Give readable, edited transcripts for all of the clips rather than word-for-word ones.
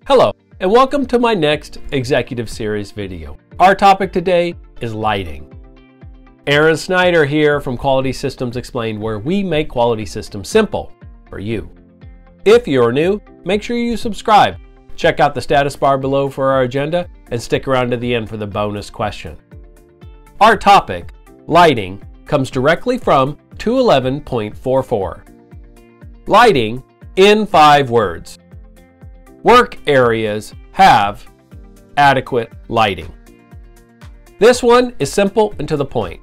Hello, and welcome to my next Executive Series video. Our topic today is lighting. Aaron Snyder here from Quality Systems Explained, where we make quality systems simple for you. If you're new, make sure you subscribe. Check out the status bar below for our agenda and stick around to the end for the bonus question. Our topic, lighting, comes directly from 211.44. Lighting in 5 words. Work areas have adequate lighting. This one is simple and to the point.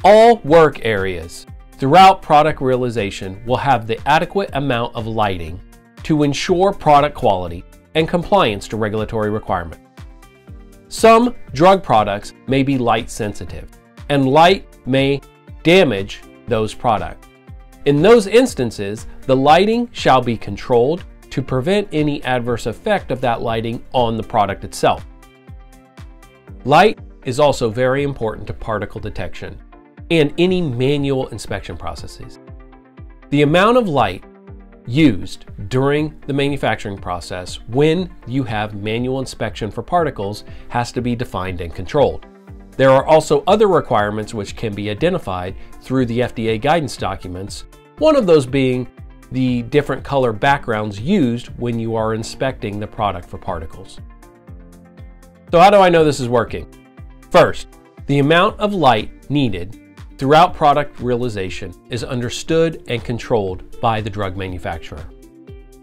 All work areas throughout product realization will have the adequate amount of lighting to ensure product quality and compliance to regulatory requirements. Some drug products may be light sensitive, and light may damage those products. In those instances, the lighting shall be controlled to prevent any adverse effect of that lighting on the product itself. Light is also very important to particle detection and any manual inspection processes. The amount of light used during the manufacturing process when you have manual inspection for particles has to be defined and controlled. There are also other requirements which can be identified through the FDA guidance documents, one of those being the different color backgrounds used when you are inspecting the product for particles. So how do I know this is working? First, the amount of light needed throughout product realization is understood and controlled by the drug manufacturer.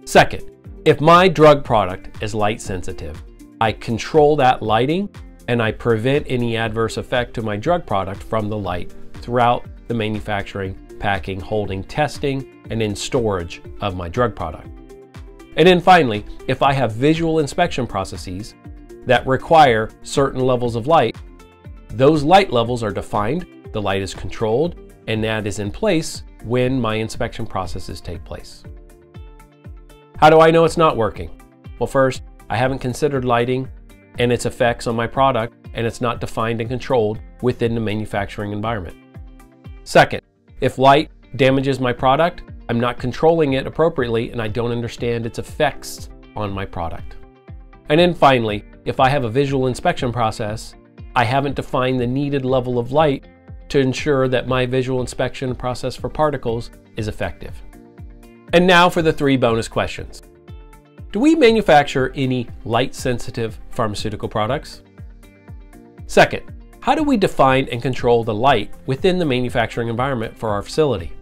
Second, if my drug product is light sensitive, I control that lighting and I prevent any adverse effect to my drug product from the light throughout the manufacturing, packing, holding, testing, and in storage of my drug product. And then finally, if I have visual inspection processes that require certain levels of light, those light levels are defined, the light is controlled, and that is in place when my inspection processes take place. How do I know it's not working? Well, first, I haven't considered lighting and its effects on my product, and it's not defined and controlled within the manufacturing environment. Second, if light damages my product, I'm not controlling it appropriately and I don't understand its effects on my product. And then finally, if I have a visual inspection process, I haven't defined the needed level of light to ensure that my visual inspection process for particles is effective. And now for the 3 bonus questions. Do we manufacture any light-sensitive pharmaceutical products? Second, how do we define and control the light within the manufacturing environment for our facility?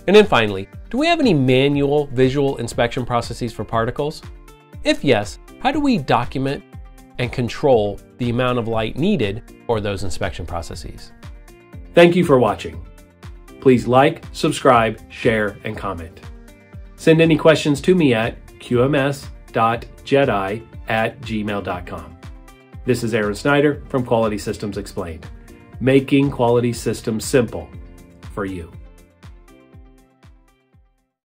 And then finally, do we have any manual visual inspection processes for particles? If yes, how do we document and control the amount of light needed for those inspection processes? Thank you for watching. Please like, subscribe, share, and comment. Send any questions to me at qms.jedi@gmail.com. This is Aaron Snyder from Quality Systems Explained, making quality systems simple for you.